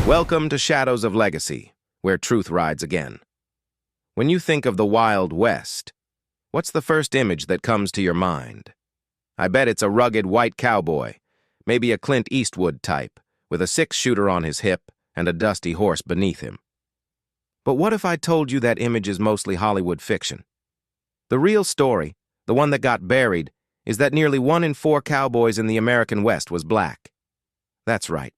Welcome to Shadows of Legacy, where truth rides again. When you think of the Wild West, what's the first image that comes to your mind? I bet it's a rugged white cowboy, maybe a Clint Eastwood type, with a six-shooter on his hip and a dusty horse beneath him. But what if I told you that image is mostly Hollywood fiction? The real story, the one that got buried, is that nearly 1 in 4 cowboys in the American West was black. That's right,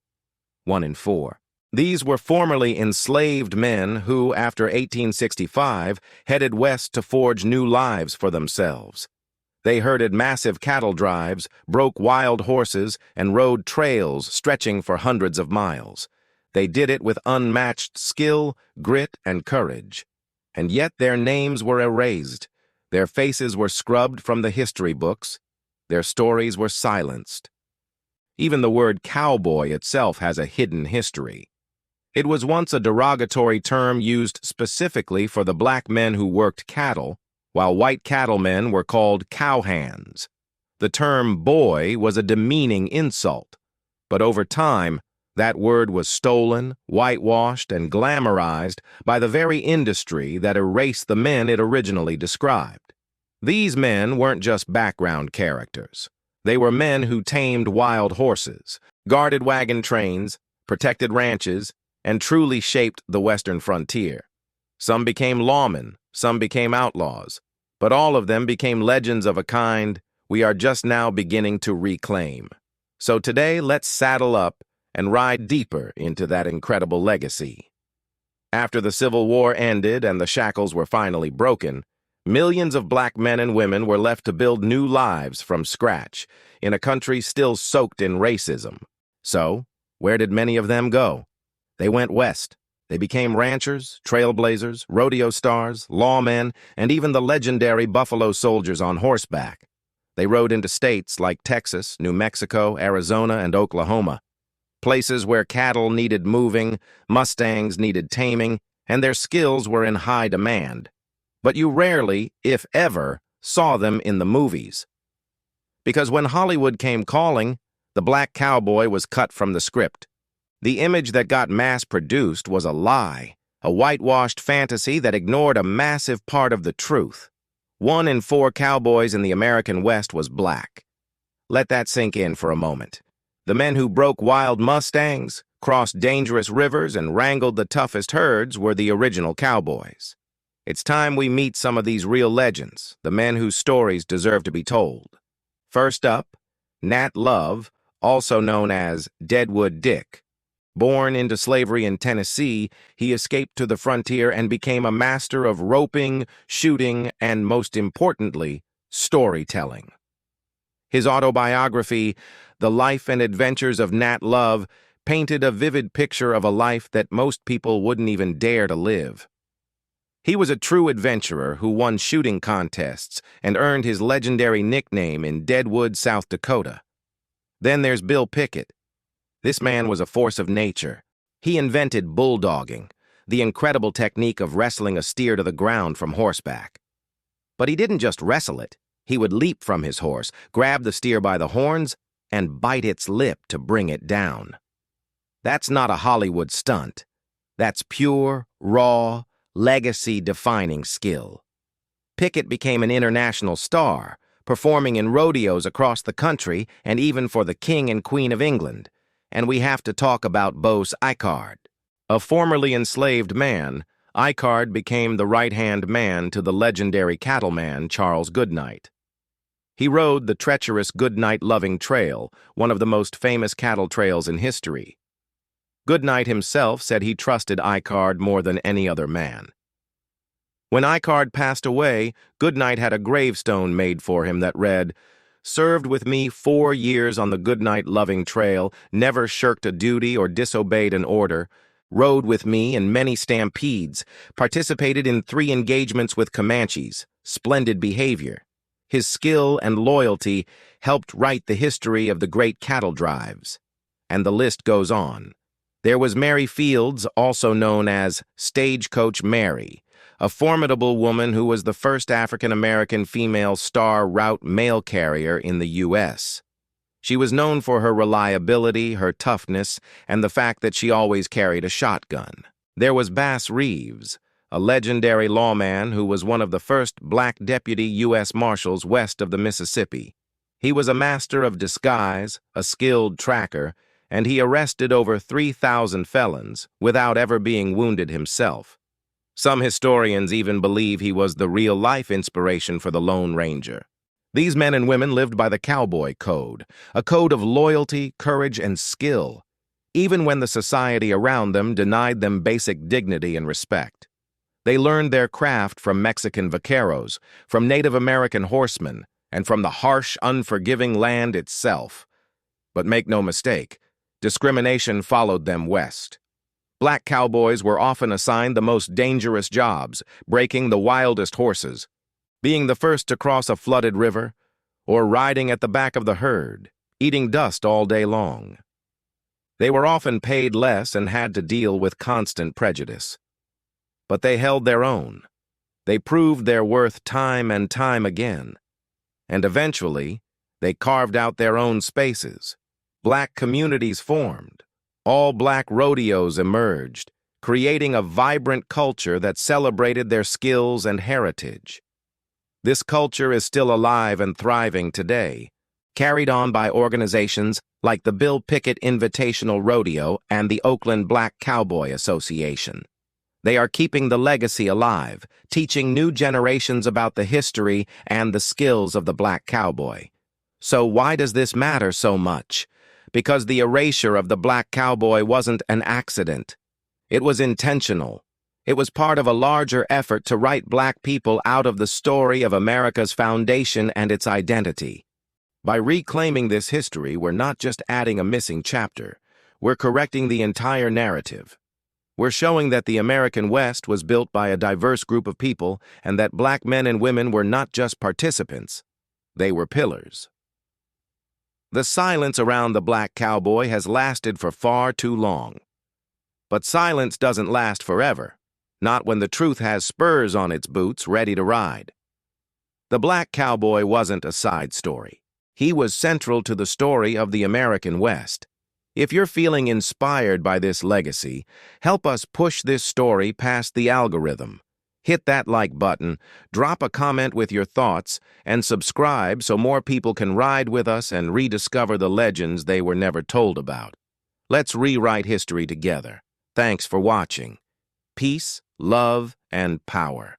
1 in 4. These were formerly enslaved men who, after 1865, headed west to forge new lives for themselves. They herded massive cattle drives, broke wild horses, and rode trails stretching for hundreds of miles. They did it with unmatched skill, grit, and courage. And yet their names were erased. Their faces were scrubbed from the history books. Their stories were silenced. Even the word cowboy itself has a hidden history. It was once a derogatory term used specifically for the black men who worked cattle, while white cattlemen were called cowhands. The term boy was a demeaning insult, but over time, that word was stolen, whitewashed, and glamorized by the very industry that erased the men it originally described. These men weren't just background characters. They were men who tamed wild horses, guarded wagon trains, protected ranches, and truly shaped the western frontier. Some became lawmen, some became outlaws, but all of them became legends of a kind we are just now beginning to reclaim. So today, let's saddle up and ride deeper into that incredible legacy. After the Civil War ended and the shackles were finally broken, millions of black men and women were left to build new lives from scratch in a country still soaked in racism. So, where did many of them go? They went west. They became ranchers, trailblazers, rodeo stars, lawmen, and even the legendary Buffalo Soldiers on horseback. They rode into states like Texas, New Mexico, Arizona, and Oklahoma, places where cattle needed moving, Mustangs needed taming, and their skills were in high demand. But you rarely, if ever, saw them in the movies. Because when Hollywood came calling, the black cowboy was cut from the script. The image that got mass-produced was a lie, a whitewashed fantasy that ignored a massive part of the truth. 1 in 4 cowboys in the American West was black. Let that sink in for a moment. The men who broke wild Mustangs, crossed dangerous rivers, and wrangled the toughest herds were the original cowboys. It's time we meet some of these real legends, the men whose stories deserve to be told. First up, Nat Love, also known as Deadwood Dick. Born into slavery in Tennessee, he escaped to the frontier and became a master of roping, shooting, and, most importantly, storytelling. His autobiography, The Life and Adventures of Nat Love, painted a vivid picture of a life that most people wouldn't even dare to live. He was a true adventurer who won shooting contests and earned his legendary nickname in Deadwood, South Dakota. Then there's Bill Pickett. This man was a force of nature. He invented bulldogging, the incredible technique of wrestling a steer to the ground from horseback. But he didn't just wrestle it. He would leap from his horse, grab the steer by the horns, and bite its lip to bring it down. That's not a Hollywood stunt. That's pure, raw, legacy-defining skill. Pickett became an international star, performing in rodeos across the country and even for the King and Queen of England. And we have to talk about Bose Icard. A formerly enslaved man, Icard became the right-hand man to the legendary cattleman Charles Goodnight. He rode the treacherous Goodnight-Loving Trail, one of the most famous cattle trails in history. Goodnight himself said he trusted Icard more than any other man. When Icard passed away, Goodnight had a gravestone made for him that read, "Served with me 4 years on the Goodnight-Loving Trail, never shirked a duty or disobeyed an order, rode with me in many stampedes, participated in 3 engagements with Comanches, splendid behavior. His skill and loyalty helped write the history of the great cattle drives." And the list goes on. There was Mary Fields, also known as Stagecoach Mary, a formidable woman who was the first African-American female star route mail carrier in the U.S. She was known for her reliability, her toughness, and the fact that she always carried a shotgun. There was Bass Reeves, a legendary lawman who was one of the first black deputy U.S. Marshals west of the Mississippi. He was a master of disguise, a skilled tracker, and he arrested over 3,000 felons without ever being wounded himself. Some historians even believe he was the real-life inspiration for the Lone Ranger. These men and women lived by the cowboy code, a code of loyalty, courage, and skill, even when the society around them denied them basic dignity and respect. They learned their craft from Mexican vaqueros, from Native American horsemen, and from the harsh, unforgiving land itself. But make no mistake, discrimination followed them west. Black cowboys were often assigned the most dangerous jobs, breaking the wildest horses, being the first to cross a flooded river, or riding at the back of the herd, eating dust all day long. They were often paid less and had to deal with constant prejudice. But they held their own. They proved their worth time and time again. And eventually, they carved out their own spaces. Black communities formed. All-black rodeos emerged, creating a vibrant culture that celebrated their skills and heritage. This culture is still alive and thriving today, carried on by organizations like the Bill Pickett Invitational Rodeo and the Oakland Black Cowboy Association. They are keeping the legacy alive, teaching new generations about the history and the skills of the black cowboy. So why does this matter so much? Because the erasure of the black cowboy wasn't an accident. It was intentional. It was part of a larger effort to write black people out of the story of America's foundation and its identity. By reclaiming this history, we're not just adding a missing chapter. We're correcting the entire narrative. We're showing that the American West was built by a diverse group of people and that black men and women were not just participants. They were pillars. The silence around the black cowboy has lasted for far too long. But silence doesn't last forever. Not when the truth has spurs on its boots ready to ride. The black cowboy wasn't a side story. He was central to the story of the American West. If you're feeling inspired by this legacy, help us push this story past the algorithm. Hit that like button, drop a comment with your thoughts, and subscribe so more people can ride with us and rediscover the legends they were never told about. Let's rewrite history together. Thanks for watching. Peace, love, and power.